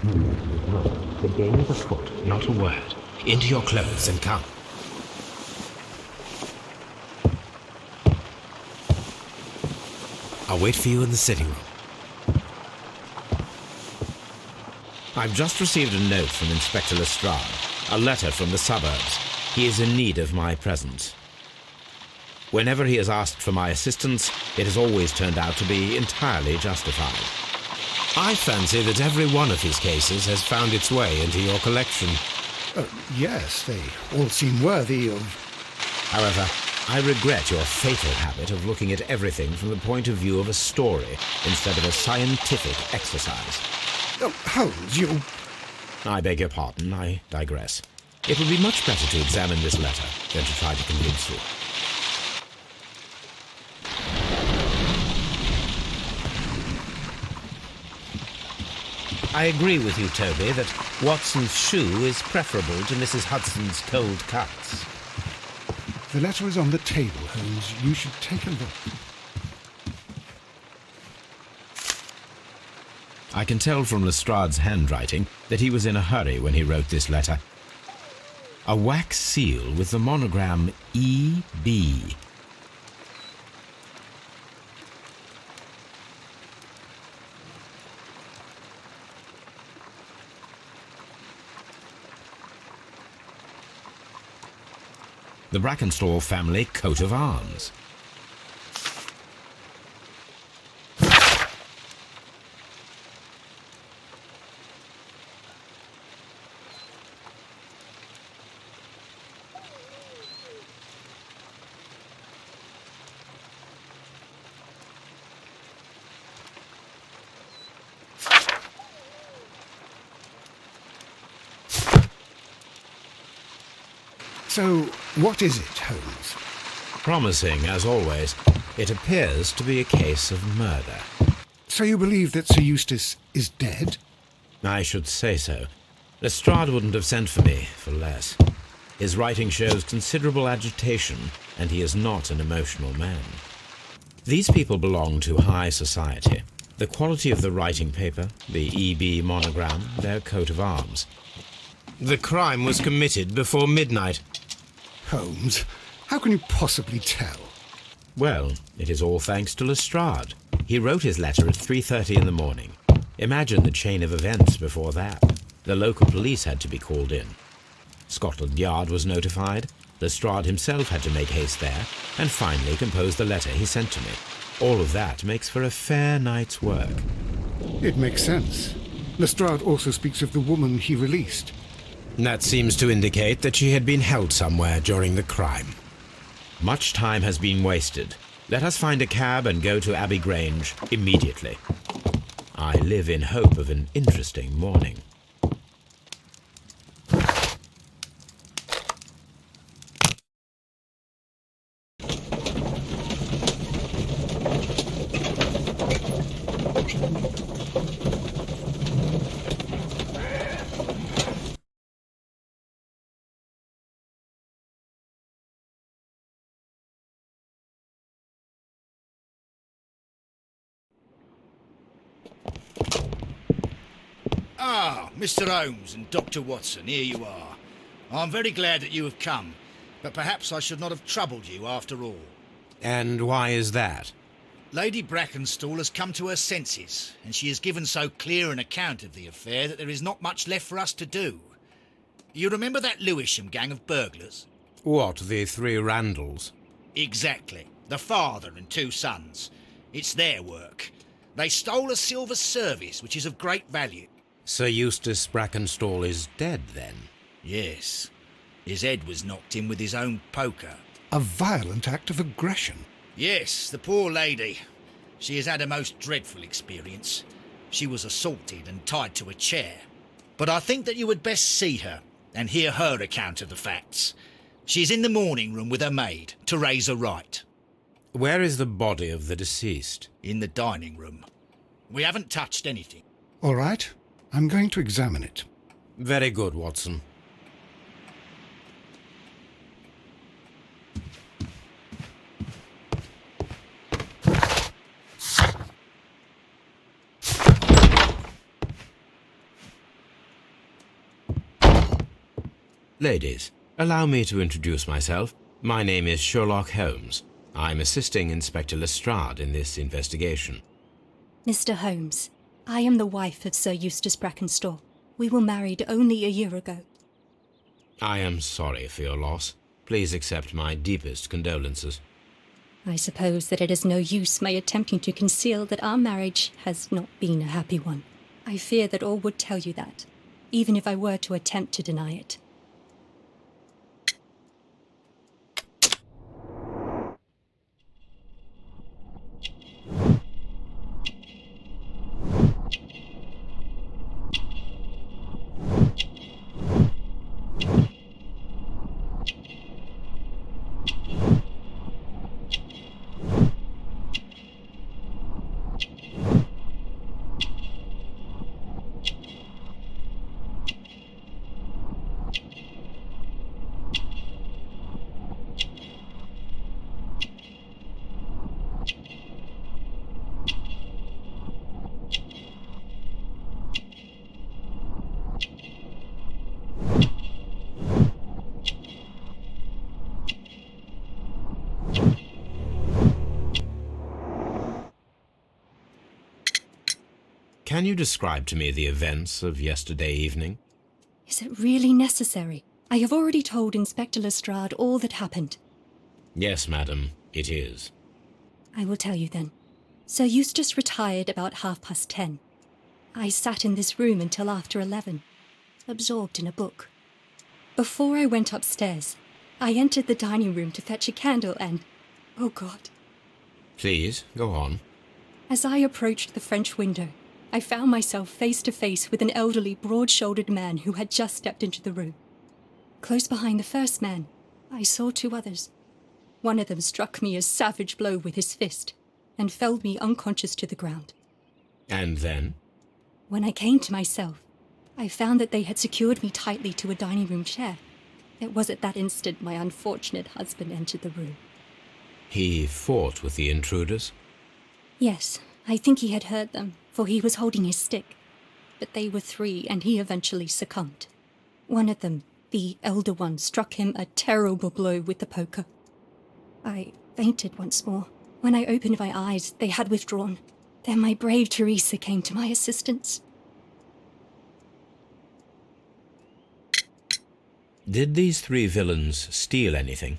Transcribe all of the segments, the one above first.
The game is afoot. Not a word. Into your clothes and come. I'll wait for you in the sitting room. I've just received a note from Inspector Lestrade, a letter from the suburbs. He is in need of my presence. Whenever he has asked for my assistance, it has always turned out to be entirely justified. I fancy that every one of his cases has found its way into your collection. Yes, they all seem worthy of... However, I regret your fatal habit of looking at everything from the point of view of a story instead of a scientific exercise. Oh, Holmes, you... I beg your pardon, I digress. It would be much better to examine this letter than to try to convince you. I agree with you, Toby, that Watson's shoe is preferable to Mrs. Hudson's cold cuts. The letter is on the table, Holmes. You should take a look. I can tell from Lestrade's handwriting that he was in a hurry when he wrote this letter. A wax seal with the monogram E.B. The Brackenstall family coat of arms. So, what is it, Holmes? Promising, as always, it appears to be a case of murder. So you believe that Sir Eustace is dead? I should say so. Lestrade wouldn't have sent for me for less. His writing shows considerable agitation, and he is not an emotional man. These people belong to high society. The quality of the writing paper, the E.B. monogram, their coat of arms. The crime was committed before midnight. Holmes, how can you possibly tell? Well, it is all thanks to Lestrade. He wrote his letter at 3:30 in the morning. Imagine the chain of events before that. The local police had to be called in. Scotland Yard was notified. Lestrade himself had to make haste there, and finally compose the letter he sent to me. All of that makes for a fair night's work. It makes sense. Lestrade also speaks of the woman he released. That seems to indicate that she had been held somewhere during the crime. Much time has been wasted. Let us find a cab and go to Abbey Grange immediately. I live in hope of an interesting morning. Ah, Mr. Holmes and Dr. Watson, here you are. I'm very glad that you have come, but perhaps I should not have troubled you after all. And why is that? Lady Brackenstall has come to her senses, and she has given so clear an account of the affair that there is not much left for us to do. You remember that Lewisham gang of burglars? What, the three Randalls? Exactly. The father and two sons. It's their work. They stole a silver service, which is of great value. Sir Eustace Brackenstall is dead, then? Yes. His head was knocked in with his own poker. A violent act of aggression. Yes, the poor lady. She has had a most dreadful experience. She was assaulted and tied to a chair. But I think that you had best see her and hear her account of the facts. She's in the morning room with her maid to raise her right. Where is the body of the deceased? In the dining room. We haven't touched anything. All right, I'm going to examine it. Very good, Watson. Ladies, allow me to introduce myself. My name is Sherlock Holmes. I'm assisting Inspector Lestrade in this investigation. Mr. Holmes, I am the wife of Sir Eustace Brackenstall. We were married only a year ago. I am sorry for your loss. Please accept my deepest condolences. I suppose that it is no use my attempting to conceal that our marriage has not been a happy one. I fear that all would tell you that, even if I were to attempt to deny it. Can you describe to me the events of yesterday evening? Is it really necessary? I have already told Inspector Lestrade all that happened. Yes, madam, it is. I will tell you then. Sir Eustace retired about 10:30. I sat in this room until after 11, absorbed in a book. Before I went upstairs, I entered the dining room to fetch a candle and... oh God. Please, go on. As I approached the French window, I found myself face to face with an elderly, broad-shouldered man who had just stepped into the room. Close behind the first man, I saw two others. One of them struck me a savage blow with his fist and felled me unconscious to the ground. And then? When I came to myself, I found that they had secured me tightly to a dining room chair. It was at that instant my unfortunate husband entered the room. He fought with the intruders? Yes, I think he had heard them, for he was holding his stick. But they were three, and he eventually succumbed. One of them, the elder one, struck him a terrible blow with the poker. I fainted once more. When I opened my eyes, they had withdrawn. Then my brave Teresa came to my assistance. Did these three villains steal anything?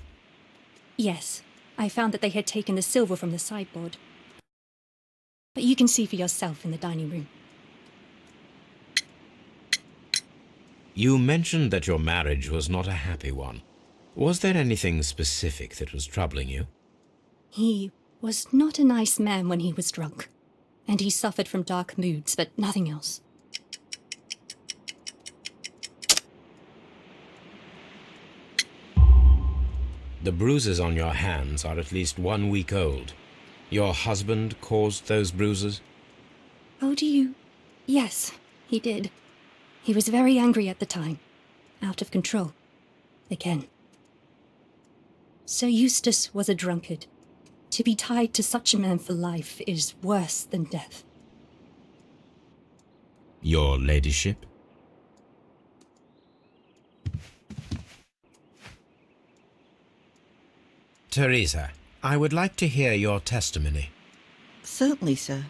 Yes, I found that they had taken the silver from the sideboard. But you can see for yourself in the dining room. You mentioned that your marriage was not a happy one. Was there anything specific that was troubling you? He was not a nice man when he was drunk, and he suffered from dark moods, but nothing else. The bruises on your hands are at least 1 week old. Your husband caused those bruises? Oh, do you? Yes, he did. He was very angry at the time. Out of control. Again. Sir Eustace was a drunkard. To be tied to such a man for life is worse than death. Your ladyship? Teresa, I would like to hear your testimony. Certainly, sir.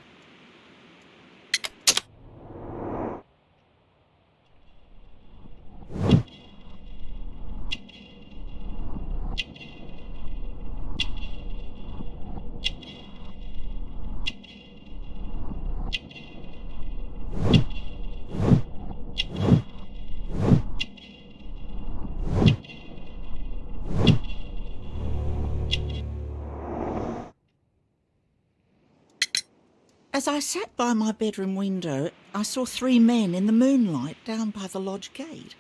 As I sat by my bedroom window, I saw three men in the moonlight down by the lodge gate.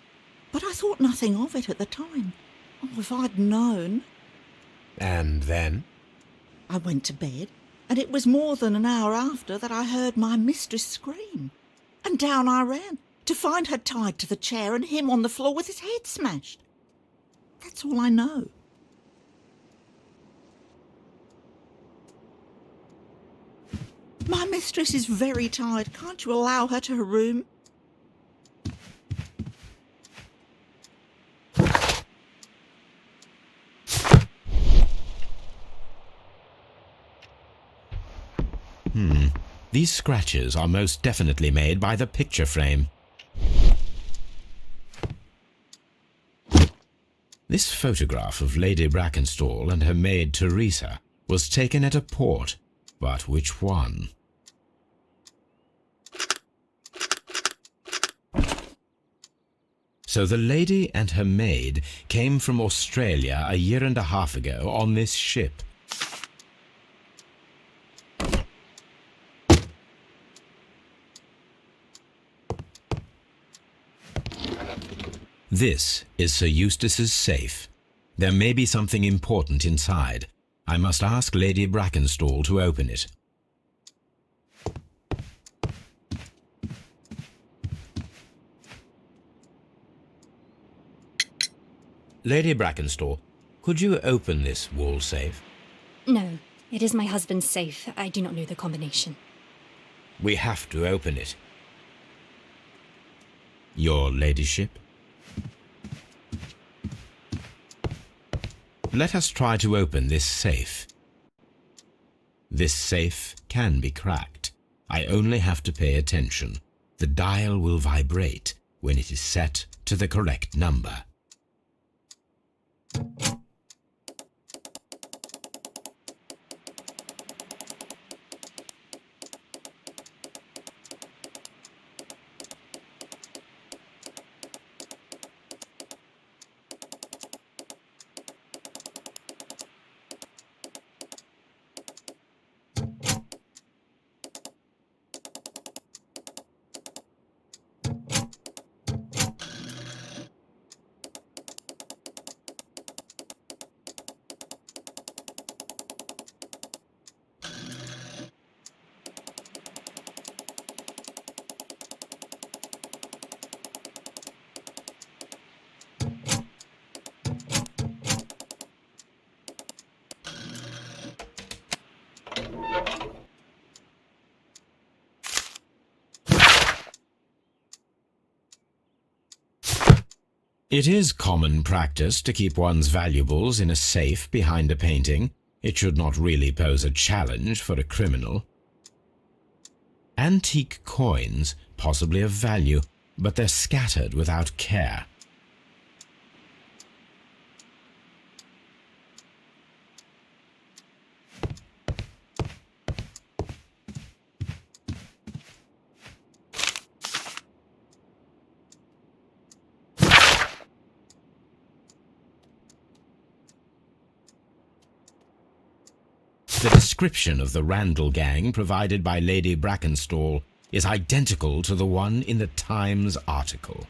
But I thought nothing of it at the time. Oh, if I'd known. And then? I went to bed, and it was more than an hour after that I heard my mistress scream. And down I ran, to find her tied to the chair and him on the floor with his head smashed. That's all I know. My mistress is very tired. Can't you allow her to her room? These scratches are most definitely made by the picture frame. This photograph of Lady Brackenstall and her maid Teresa was taken at a port, but which one? So the lady and her maid came from Australia a year and a half ago on this ship. This is Sir Eustace's safe. There may be something important inside. I must ask Lady Brackenstall to open it. Lady Brackenstall, could you open this wall safe? No, it is my husband's safe. I do not know the combination. We have to open it. Your ladyship? Let us try to open this safe. This safe can be cracked. I only have to pay attention. The dial will vibrate when it is set to the correct number. It is common practice to keep one's valuables in a safe behind a painting. It should not really pose a challenge for a criminal. Antique coins, possibly of value, but they're scattered without care. The description of the Randall gang provided by Lady Brackenstall is identical to the one in the Times article.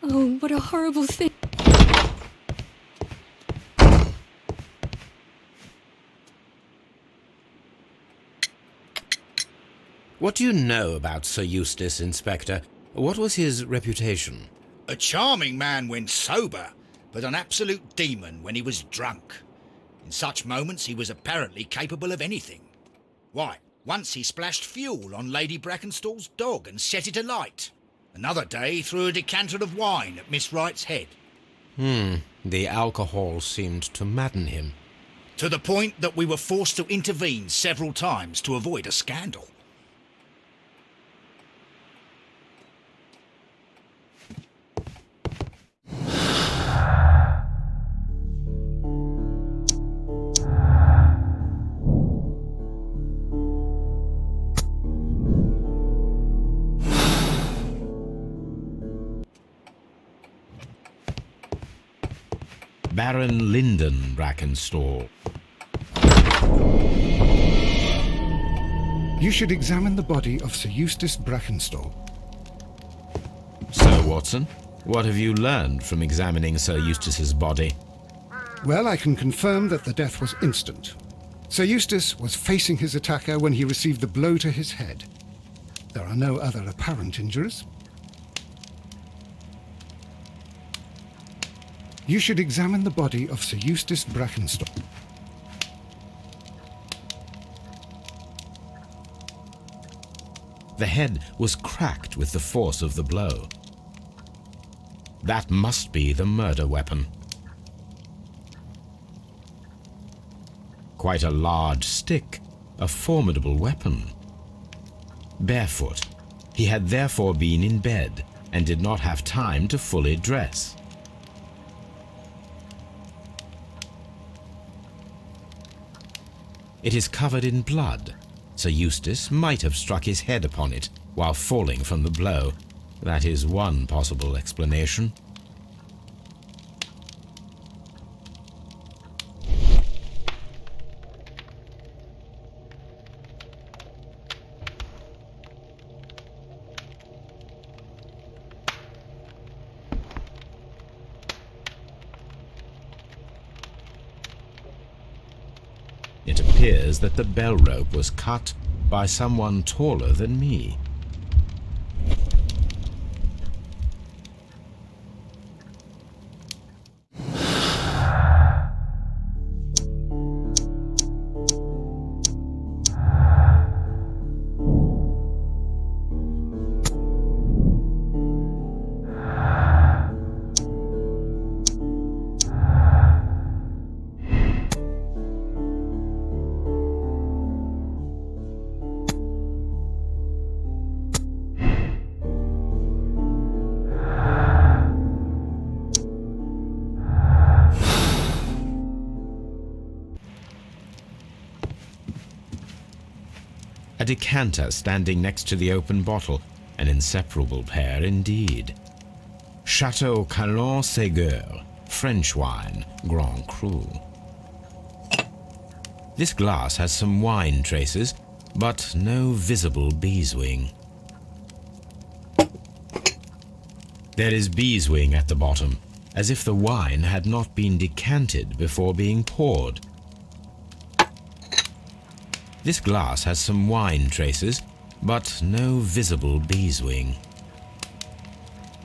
Oh, what a horrible thing. What do you know about Sir Eustace, Inspector? What was his reputation? A charming man when sober, but an absolute demon when he was drunk. In such moments he was apparently capable of anything. Why, once he splashed fuel on Lady Brackenstall's dog and set it alight. Another day he threw a decanter of wine at Miss Wright's head. The alcohol seemed to madden him. To the point that we were forced to intervene several times to avoid a scandal. Baron Lyndon Brackenstall. You should examine the body of Sir Eustace Brackenstall. So, Watson, what have you learned from examining Sir Eustace's body? Well, I can confirm that the death was instant. Sir Eustace was facing his attacker when he received the blow to his head. There are no other apparent injuries. You should examine the body of Sir Eustace Brackenstall. The head was cracked with the force of the blow. That must be the murder weapon. Quite a large stick, a formidable weapon. Barefoot, he had therefore been in bed and did not have time to fully dress. It is covered in blood. Sir Eustace might have struck his head upon it while falling from the blow. That is one possible explanation. It appears that the bell rope was cut by someone taller than me. A decanter standing next to the open bottle, an inseparable pair indeed. Chateau Calon Ségur, French wine, Grand Cru. This glass has some wine traces, but no visible beeswing. There is beeswing at the bottom, as if the wine had not been decanted before being poured. This glass has some wine traces, but no visible beeswing.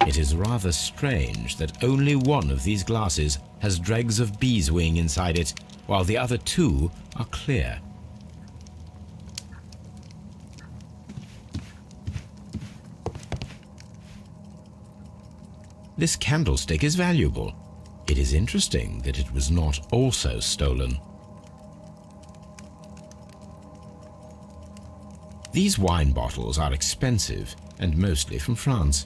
It is rather strange that only one of these glasses has dregs of beeswing inside it, while the other two are clear. This candlestick is valuable. It is interesting that it was not also stolen. These wine bottles are expensive and mostly from France.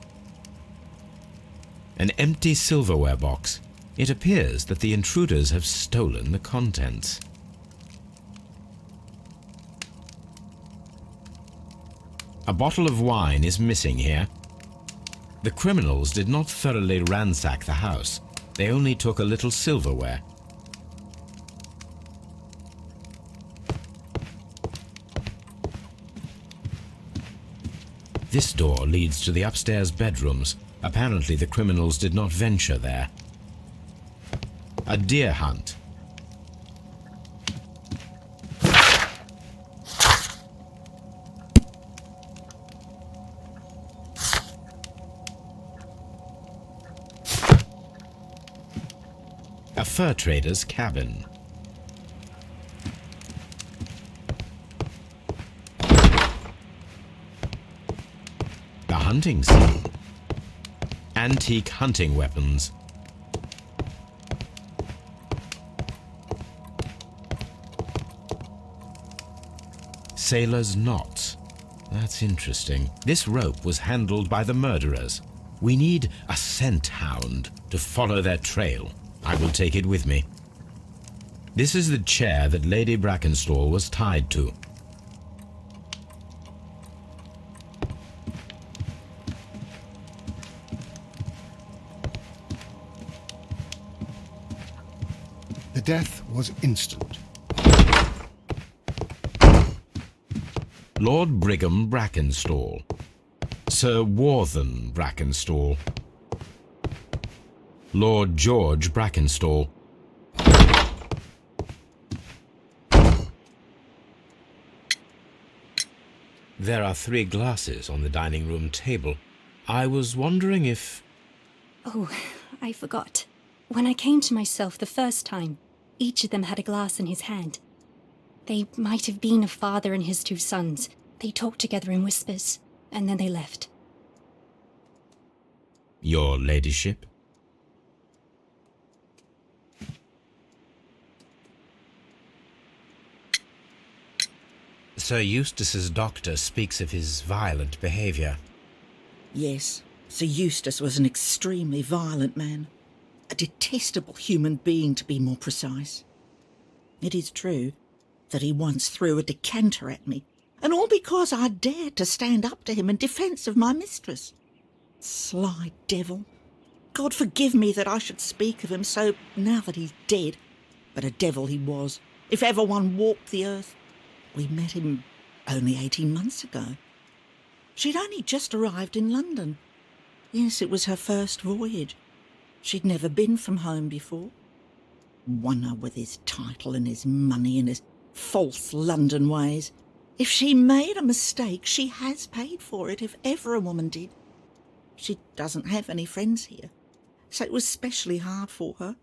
An empty silverware box. It appears that the intruders have stolen the contents. A bottle of wine is missing here. The criminals did not thoroughly ransack the house. They only took a little silverware. This door leads to the upstairs bedrooms. Apparently the criminals did not venture there. A deer hunt. A fur trader's cabin. Hunting scene. Antique hunting weapons. Sailor's knots. That's interesting. This rope was handled by the murderers. We need a scent hound to follow their trail. I will take it with me. This is the chair that Lady Brackenstall was tied to. The death was instant. Lord Brigham Brackenstall. Sir Warthen Brackenstall. Lord George Brackenstall. There are 3 glasses on the dining room table. I was wondering if... Oh, I forgot. When I came to myself the first time, each of them had a glass in his hand. They might have been a father and his 2 sons. They talked together in whispers, and then they left. Your ladyship? Sir Eustace's doctor speaks of his violent behaviour. Yes, Sir Eustace was an extremely violent man. A detestable human being, to be more precise. It is true that he once threw a decanter at me, and all because I dared to stand up to him in defence of my mistress. Sly devil. God forgive me that I should speak of him so now that he's dead, but a devil he was, if ever one walked the earth. We met him only 18 months ago. She'd only just arrived in London. Yes, it was her first voyage. She'd never been from home before. Wonder with his title and his money and his false London ways. If she made a mistake, she has paid for it, if ever a woman did. She doesn't have any friends here, so it was specially hard for her.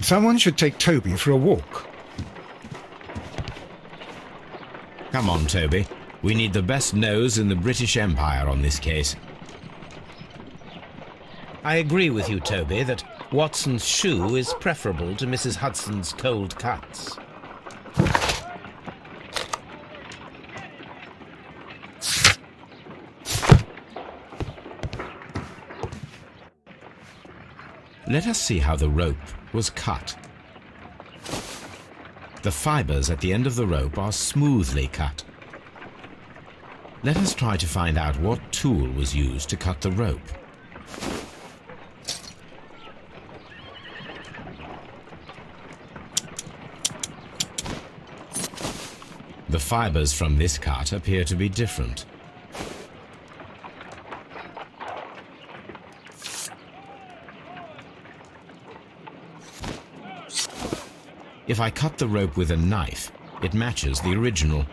Someone should take Toby for a walk. Come on, Toby. We need the best nose in the British Empire on this case. I agree with you, Toby, that Watson's shoe is preferable to Mrs. Hudson's cold cuts. Let us see how the rope was cut. The fibers at the end of the rope are smoothly cut. Let us try to find out what tool was used to cut the rope. The fibers from this cut appear to be different. If I cut the rope with a knife, it matches the original.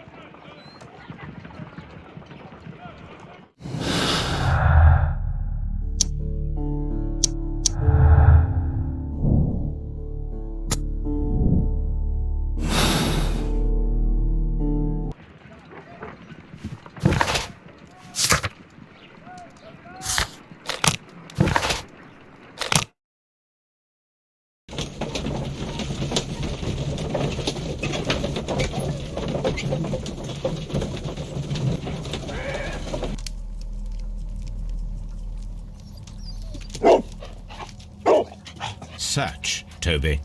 such, Toby.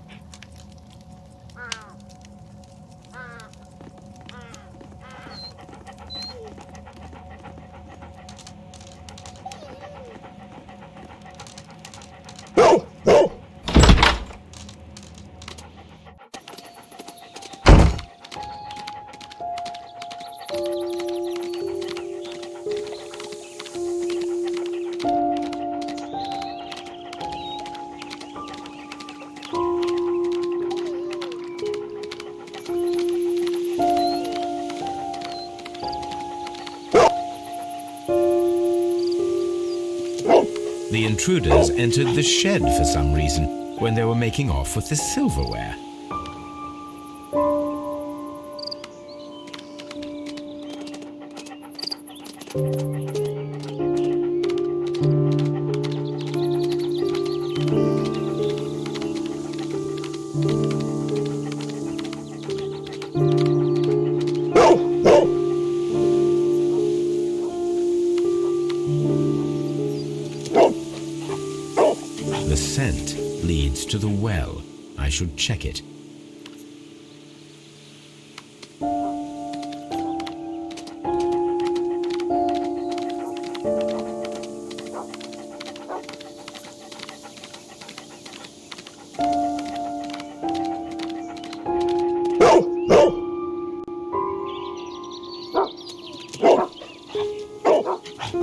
The intruders entered the shed for some reason when they were making off with the silverware. The scent leads to the well. I should check it.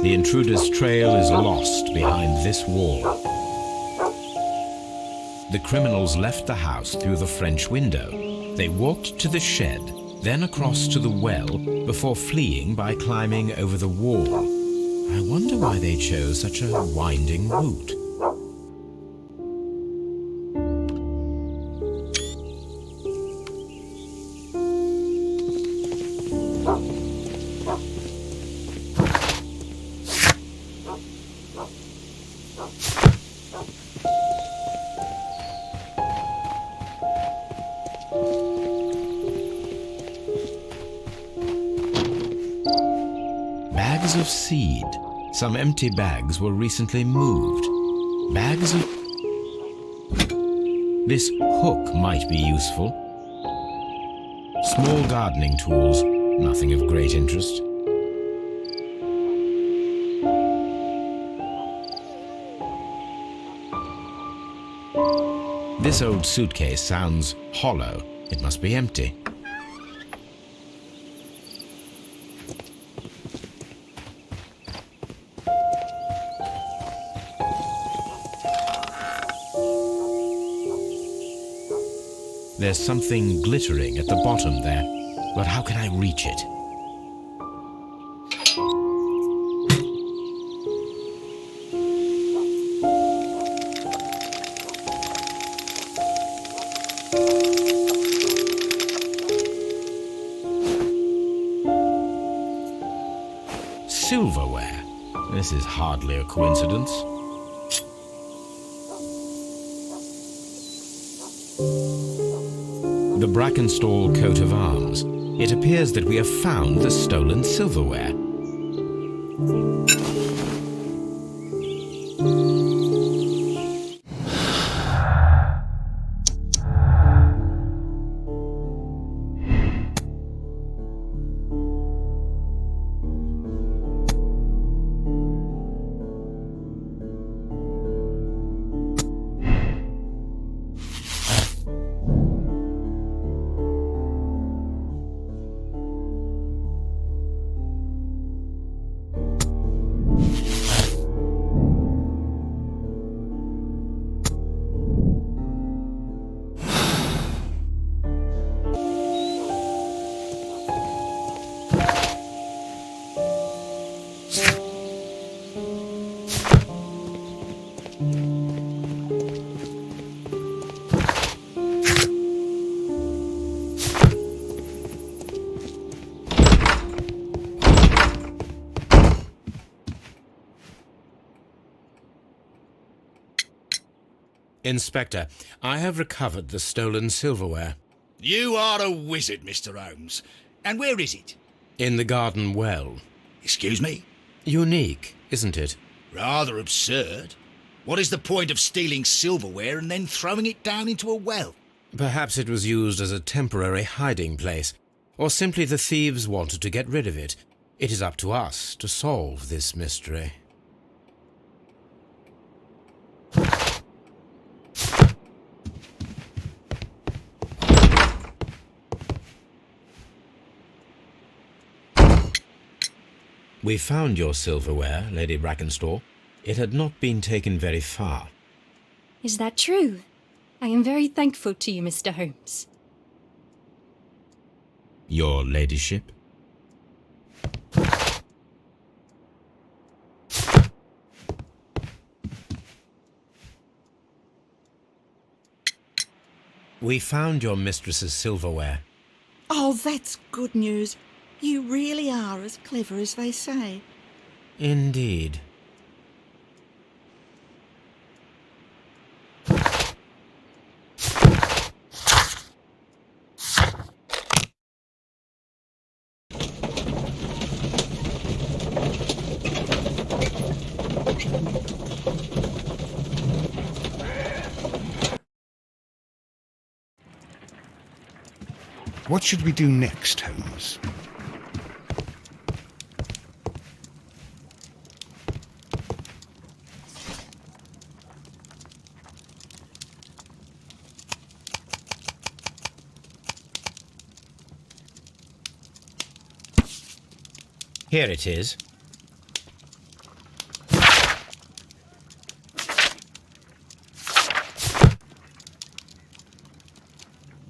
The intruder's trail is lost behind this wall. The criminals left the house through the French window. They walked to the shed, then across to the well, before fleeing by climbing over the wall. I wonder why they chose such a winding route. Bags of seed. Some empty bags were recently moved. Bags of... This hook might be useful. Small gardening tools, nothing of great interest. This old suitcase sounds hollow. It must be empty. There's something glittering at the bottom there, but how can I reach it? Silverware. This is hardly a coincidence. The Brackenstall coat of arms. It appears that we have found the stolen silverware. Inspector, I have recovered the stolen silverware. You are a wizard, Mr. Holmes. And where is it? In the garden well. Excuse me? Unique, isn't it? Rather absurd. What is the point of stealing silverware and then throwing it down into a well? Perhaps it was used as a temporary hiding place, or simply the thieves wanted to get rid of it. It is up to us to solve this mystery. We found your silverware, Lady Brackenstall. It had not been taken very far. Is that true? I am very thankful to you, Mr. Holmes. Your ladyship? We found your mistress's silverware. Oh, that's good news. You really are as clever as they say. Indeed. What should we do next, Holmes? Here it is.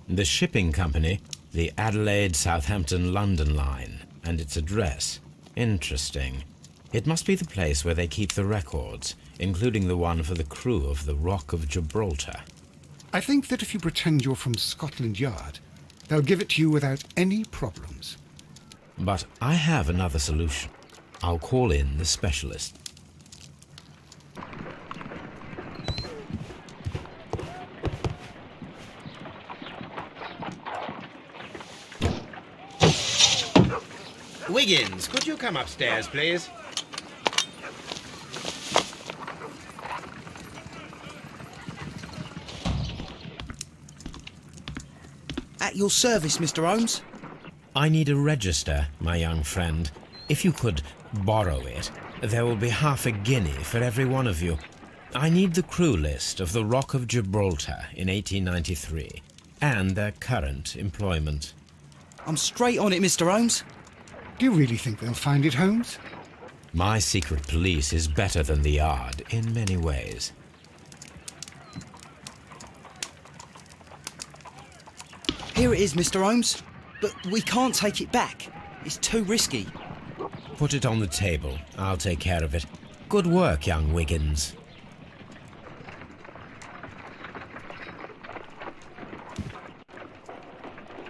The shipping company, the Adelaide, Southampton, London line, and its address. Interesting. It must be the place where they keep the records, including the one for the crew of the Rock of Gibraltar. I think that if you pretend you're from Scotland Yard, they'll give it to you without any problems. But I have another solution. I'll call in the specialist. Wiggins, could you come upstairs, please? At your service, Mr. Holmes. I need a register, my young friend. If you could borrow it, there will be half a guinea for every one of you. I need the crew list of the Rock of Gibraltar in 1893 and their current employment. I'm straight on it, Mr. Holmes. Do you really think they'll find it, Holmes? My secret police is better than the Yard in many ways. Here it is, Mr. Holmes. But we can't take it back. It's too risky. Put it on the table. I'll take care of it. Good work, young Wiggins.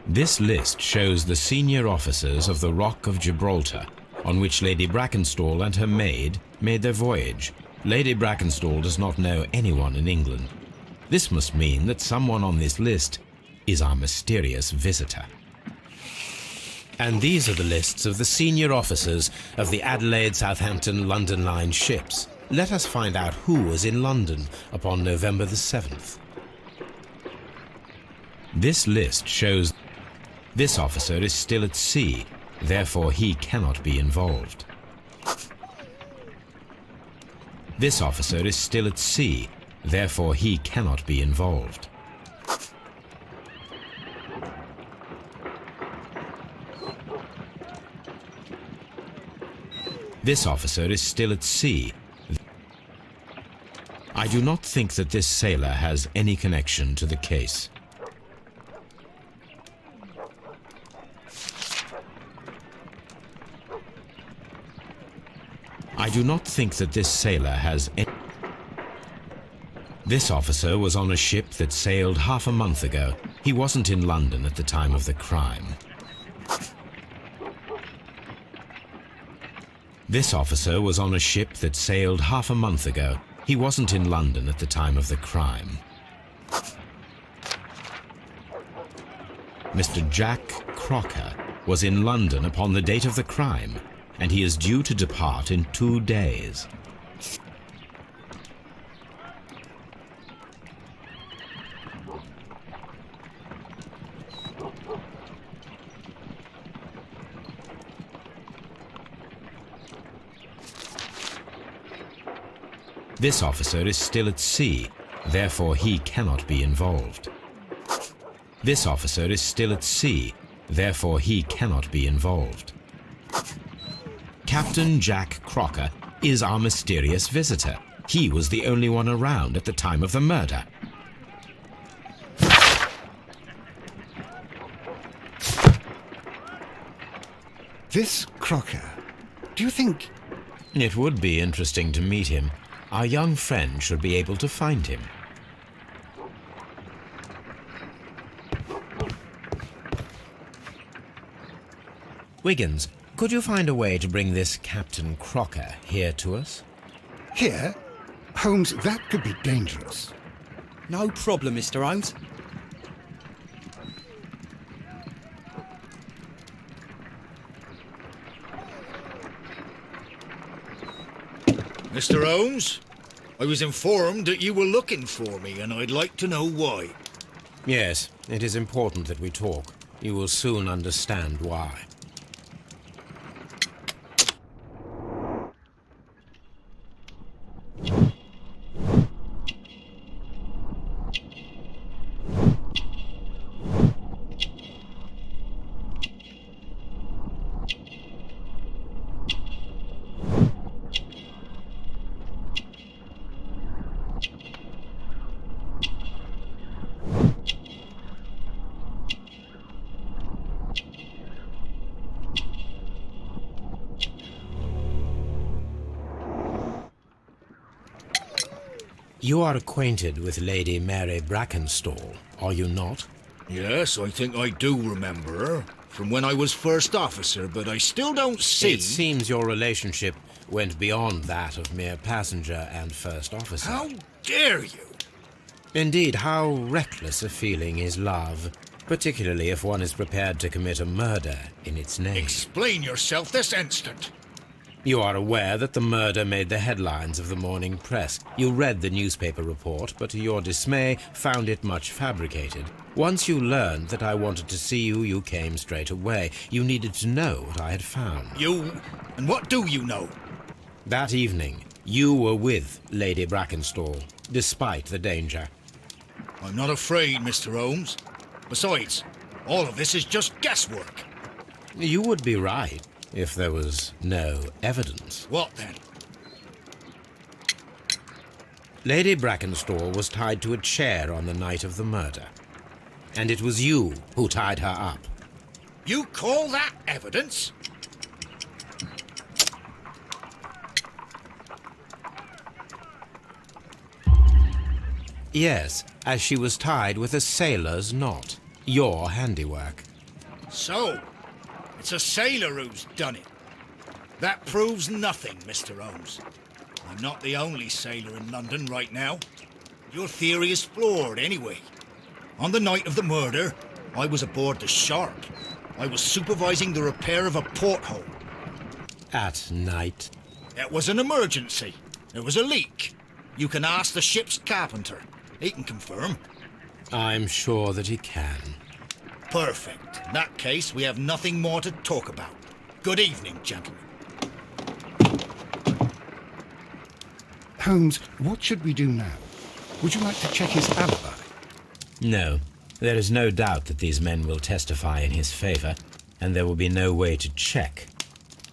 This list shows the senior officers of the Rock of Gibraltar, on which Lady Brackenstall and her maid made their voyage. Lady Brackenstall does not know anyone in England. This must mean that someone on this list is our mysterious visitor. And these are the lists of the senior officers of the Adelaide, Southampton, London line ships. Let us find out who was in London upon November the 7th. This list shows this officer is still at sea, therefore he cannot be involved. This officer is still at sea, therefore he cannot be involved. This officer is still at sea. I do not think that this sailor has any connection to the case. I do not think that this sailor has any... This officer was on a ship that sailed half a month ago. He wasn't in London at the time of the crime. This officer was on a ship that sailed half a month ago. He wasn't in London at the time of the crime. Mr. Jack Crocker was in London upon the date of the crime, and he is due to depart in 2 days. This officer is still at sea, therefore he cannot be involved. This officer is still at sea, therefore he cannot be involved. Captain Jack Crocker is our mysterious visitor. He was the only one around at the time of the murder. This Crocker, do you think... It would be interesting to meet him. Our young friend should be able to find him. Wiggins, could you find a way to bring this Captain Crocker here to us? Here? Holmes, that could be dangerous. No problem, Mr. Holmes. Mr. Holmes, I was informed that you were looking for me, and I'd like to know why. Yes, it is important that we talk. You will soon understand why. You are acquainted with Lady Mary Brackenstall, are you not? Yes, I think I do remember her, from when I was first officer, but I still don't see... It seems your relationship went beyond that of mere passenger and first officer. How dare you? Indeed, how reckless a feeling is love, particularly if one is prepared to commit a murder in its name. Explain yourself this instant. You are aware that the murder made the headlines of the morning press. You read the newspaper report, but to your dismay, found it much fabricated. Once you learned that I wanted to see you, you came straight away. You needed to know what I had found. You? And what do you know? That evening, you were with Lady Brackenstall, despite the danger. I'm not afraid, Mr. Holmes. Besides, all of this is just guesswork. You would be right if there was no evidence. What then? Lady Brackenstall was tied to a chair on the night of the murder. And it was you who tied her up. You call that evidence? Yes, as she was tied with a sailor's knot. Your handiwork. So, it's a sailor who's done it. That proves nothing, Mr. Holmes. I'm not the only sailor in London right now. Your theory is flawed anyway. On the night of the murder, I was aboard the Shark. I was supervising the repair of a porthole. At night? It was an emergency. There was a leak. You can ask the ship's carpenter. He can confirm. I'm sure that he can. Perfect. In that case, we have nothing more to talk about. Good evening, gentlemen. Holmes, what should we do now? Would you like to check his alibi? No. There is no doubt that these men will testify in his favor, and there will be no way to check.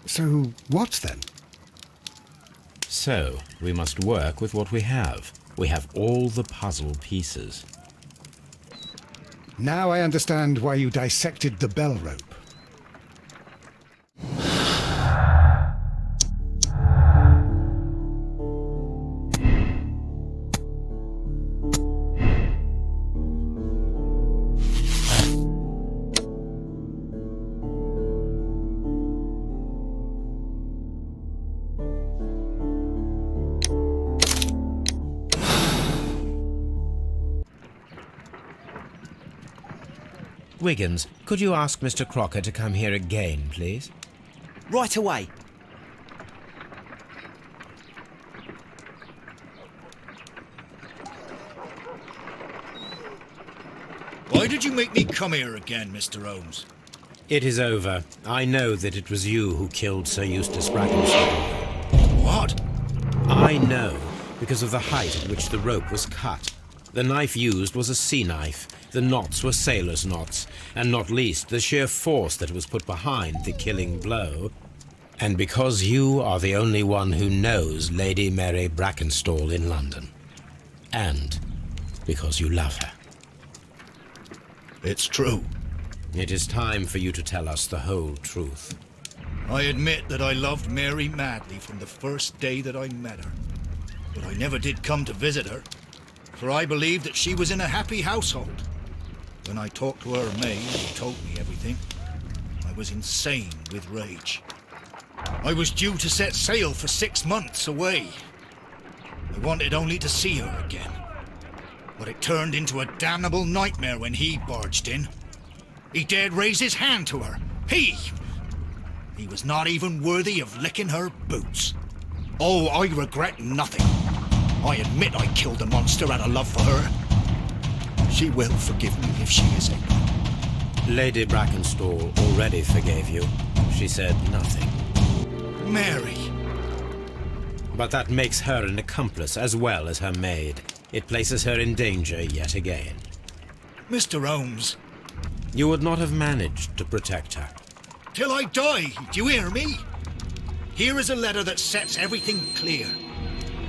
So, what then? So, we must work with what we have. We have all the puzzle pieces. Now I understand why you dissected the bell rope. Wiggins, could you ask Mr. Crocker to come here again, please? Right away. Why did you make me come here again, Mr. Holmes? It is over. I know that it was you who killed Sir Eustace Brackenstall. What? I know, because of the height at which the rope was cut. The knife used was a sea knife, the knots were sailor's knots, and not least the sheer force that was put behind the killing blow. And because you are the only one who knows Lady Mary Brackenstall in London. And because you love her. It's true. It is time for you to tell us the whole truth. I admit that I loved Mary madly from the first day that I met her. But I never did come to visit her, for I believed that she was in a happy household. When I talked to her maid, who told me everything, I was insane with rage. I was due to set sail for 6 months away. I wanted only to see her again. But it turned into a damnable nightmare when he barged in. He dared raise his hand to her. He was not even worthy of licking her boots. Oh, I regret nothing. I admit I killed the monster out of love for her. She will forgive me if she is able. Lady Brackenstall already forgave you. She said nothing. Mary. But that makes her an accomplice as well as her maid. It places her in danger yet again. Mr. Holmes. You would not have managed to protect her. Till I die, do you hear me? Here is a letter that sets everything clear,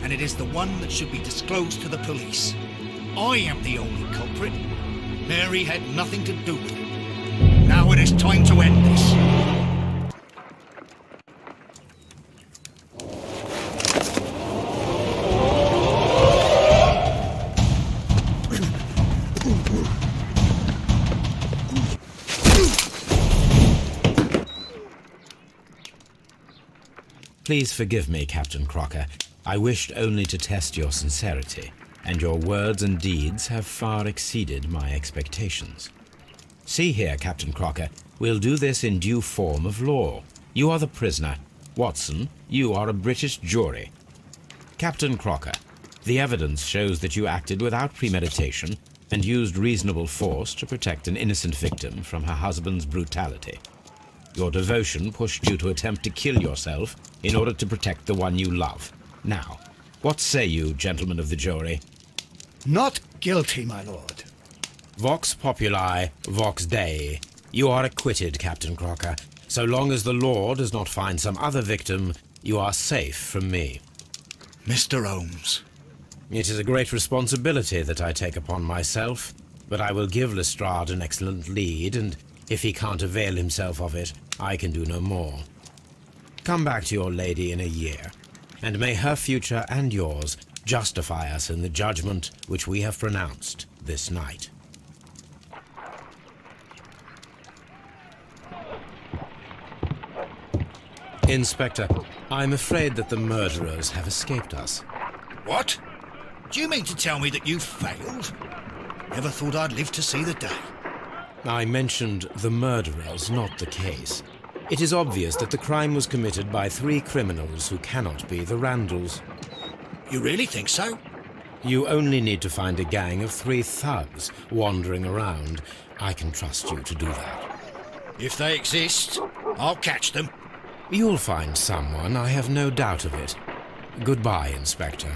and it is the one that should be disclosed to the police. I am the only culprit. Mary had nothing to do with it. Now it is time to end this. Please forgive me, Captain Crocker. I wished only to test your sincerity, and your words and deeds have far exceeded my expectations. See here, Captain Crocker, we'll do this in due form of law. You are the prisoner. Watson, you are a British jury. Captain Crocker, the evidence shows that you acted without premeditation and used reasonable force to protect an innocent victim from her husband's brutality. Your devotion pushed you to attempt to kill yourself in order to protect the one you love. Now, what say you, gentlemen of the jury? Not guilty, my lord. Vox populi, vox dei. You are acquitted, Captain Crocker. So long as the law does not find some other victim, you are safe from me. Mr. Holmes. It is a great responsibility that I take upon myself, but I will give Lestrade an excellent lead, and if he can't avail himself of it, I can do no more. Come back to your lady in a year, and may her future and yours justify us in the judgment which we have pronounced this night. Inspector, I'm afraid that the murderers have escaped us. What? Do you mean to tell me that you failed? Never thought I'd live to see the day. I mentioned the murderers, not the case. It is obvious that the crime was committed by 3 criminals who cannot be the Randalls. You really think so? You only need to find a gang of 3 thugs wandering around. I can trust you to do that. If they exist, I'll catch them. You'll find someone, I have no doubt of it. Goodbye, Inspector.